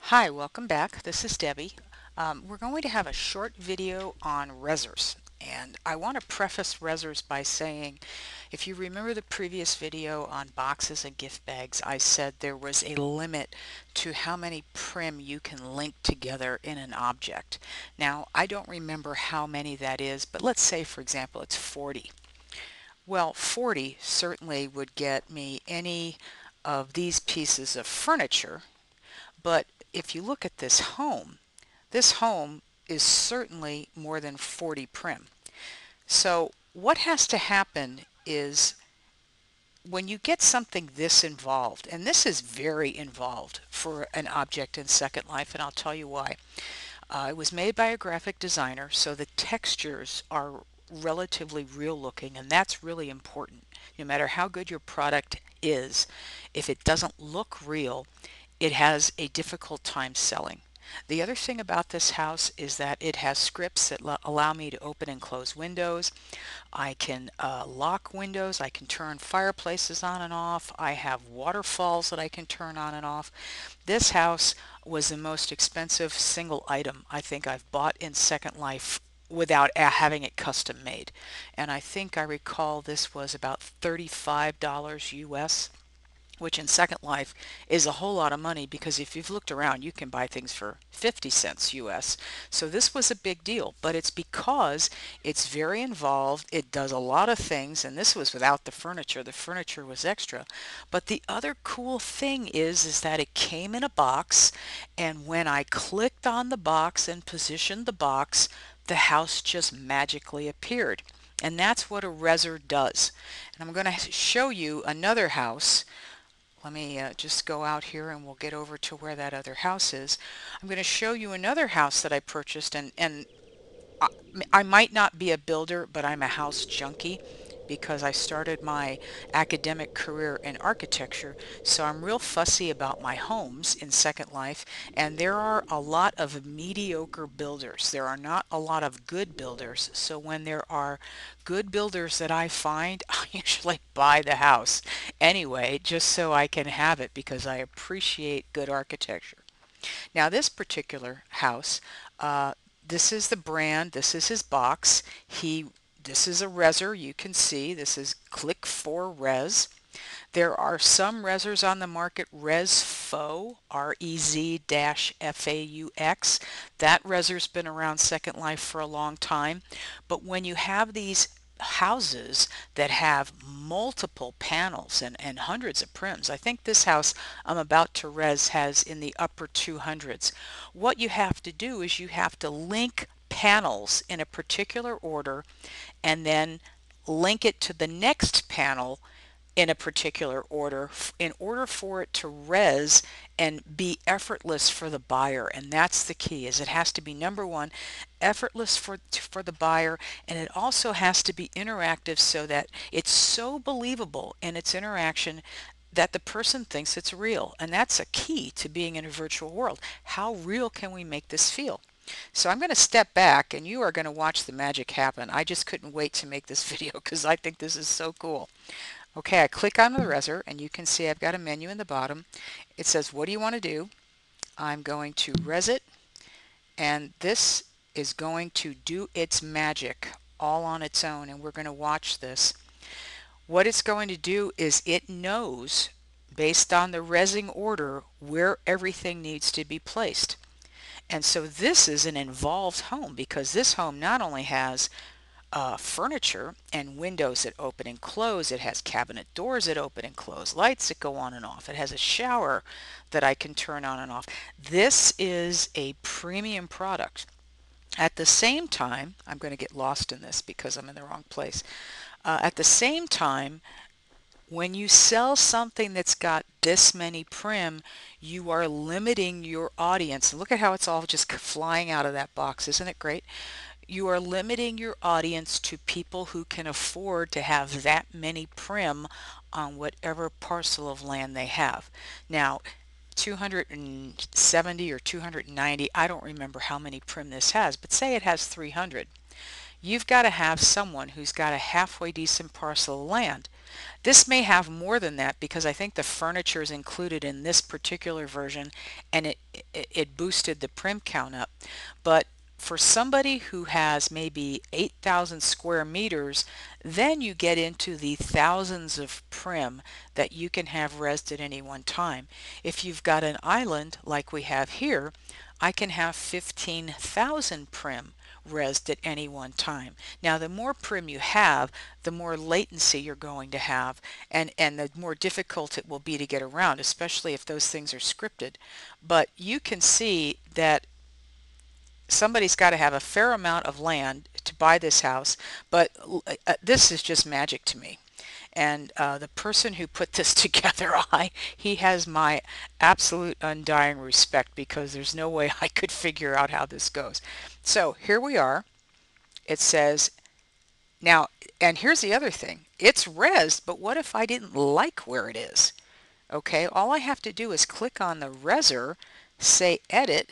Hi, welcome back. This is Debbie. We're going to have a short video on Rezzers. And I want to preface Rezzers by saying, if you remember the previous video on boxes and gift bags, I said there was a limit to how many prim you can link together in an object. Now, I don't remember how many that is, but let's say, for example, it's 40. Well, 40 certainly would get me any of these pieces of furniture, but if you look at this home is certainly more than 40 prim. So what has to happen is when you get something this involved, and this is very involved for an object in Second Life, and I'll tell you why. It was made by a graphic designer, so the textures are relatively real looking, and that's really important. No matter how good your product is, if it doesn't look real, it has a difficult time selling. The other thing about this house is that it has scripts that allow me to open and close windows. I can lock windows. I can turn fireplaces on and off. I have waterfalls that I can turn on and off. This house was the most expensive single item I think I've bought in Second Life without having it custom made. And I think I recall this was about $35 US, which in Second Life is a whole lot of money because if you've looked around, you can buy things for 50 cents US. So this was a big deal, but it's because it's very involved. It does a lot of things, and this was without the furniture. The furniture was extra. But the other cool thing is that it came in a box, and when I clicked on the box and positioned the box, the house just magically appeared. And that's what a Rezzer does. And I'm going to show you another house. Let me just go out here and we'll get over to where that other house is. I'm going to show you another house that I purchased, and I, I might not be a builder, but I'm a house junkie because I started my academic career in architecture, so I'm real fussy about my homes in Second Life, and there are a lot of mediocre builders. There are not a lot of good builders, so when there are good builders that I find, I usually buy the house anyway, just so I can have it because I appreciate good architecture. Now, this particular house, uh, this is the brand, this is his box. This is a Rezzer, you can see. This is Click 4 Rez. There are some Rezzers on the market, Rezfaux, R-E-Z-F-A-U-X. That Rezzer's been around Second Life for a long time. But when you have these houses that have multiple panels and hundreds of prims, I think this house I'm about to res has in the upper 200s. What you have to do is you have to link panels in a particular order and then link it to the next panel in a particular order in order for it to res and be effortless for the buyer. And that's the key, is it has to be, number one, effortless for the buyer, and it also has to be interactive so that it's so believable in its interaction that the person thinks it's real. And that's a key to being in a virtual world. How real can we make this feel? So I'm going to step back and you are going to watch the magic happen. I just couldn't wait to make this video because I think this is so cool. Okay, I click on the Rezzer and you can see I've got a menu in the bottom. It says, what do you want to do? I'm going to res it, and this is going to do its magic all on its own, and we're going to watch this. What it's going to do is it knows, based on the resing order, where everything needs to be placed. And so this is an involved home because this home not only has furniture and windows that open and close. It has cabinet doors that open and close, lights that go on and off. It has a shower that I can turn on and off. This is a premium product. At the same time, I'm going to get lost in this because I'm in the wrong place. At the same time, when you sell something that's got this many prim, you are limiting your audience. Look at how it's all just flying out of that box. Isn't it great? You are limiting your audience to people who can afford to have that many prim on whatever parcel of land they have. Now, 270 or 290, I don't remember how many prim this has, but say it has 300. You've got to have someone who's got a halfway decent parcel of land. This may have more than that because I think the furniture is included in this particular version, and it boosted the prim count up. But for somebody who has maybe 8,000 square meters, then you get into the thousands of prim that you can have rezzed at any one time. If you've got an island like we have here, I can have 15,000 prim rezzed at any one time. Now, the more prim you have, the more latency you're going to have, and the more difficult it will be to get around, especially if those things are scripted. But you can see that somebody's got to have a fair amount of land to buy this house, but this is just magic to me. And the person who put this together, he has my absolute undying respect, because there's no way I could figure out how this goes. So here we are. It says, now, and here's the other thing. It's rezzed, but what if I didn't like where it is? Okay, all I have to do is click on the Rezzer, say edit,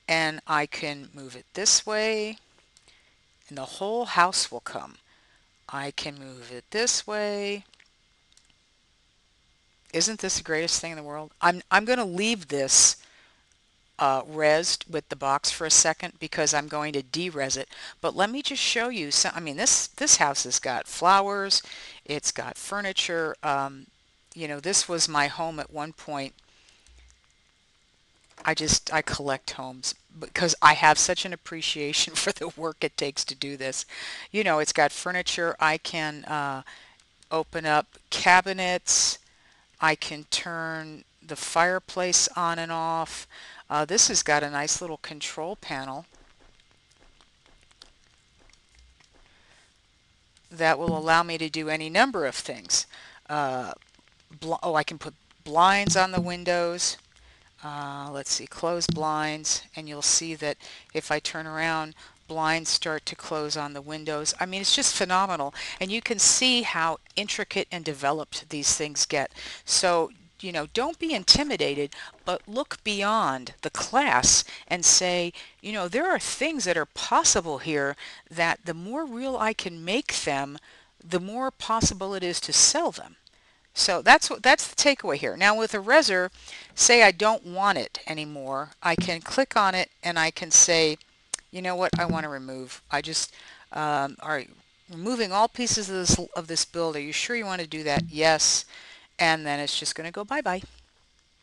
and I can move it this way, and the whole house will come. I can move it this way. Isn't this the greatest thing in the world? I'm going to leave this rezzed with the box for a second, because I'm going to de-rez it. But let me just show you some. I mean, this house has got flowers, it's got furniture. You know, this was my home at one point. I collect homes because I have such an appreciation for the work it takes to do this. You know, it's got furniture. I can open up cabinets. I can turn the fireplace on and off. This has got a nice little control panel that will allow me to do any number of things. I can put blinds on the windows. Let's see, close blinds, and you'll see that if I turn around, blinds start to close on the windows. I mean, it's just phenomenal, and you can see how intricate and developed these things get. So, you know, don't be intimidated, but look beyond the class and say, you know, there are things that are possible here, that the more real I can make them, the more possible it is to sell them. So that's the takeaway here. Now with a Rezzer, say I don't want it anymore, I can click on it and I can say, you know what, I want to remove. I just are removing all pieces of this build. Are you sure you want to do that? Yes. And then it's just going to go bye-bye.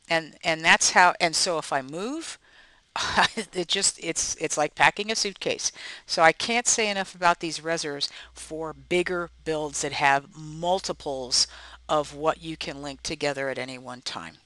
And that's how. And so if I move, it's like packing a suitcase. So I can't say enough about these Rezzers for bigger builds that have multiples of what you can link together at any one time.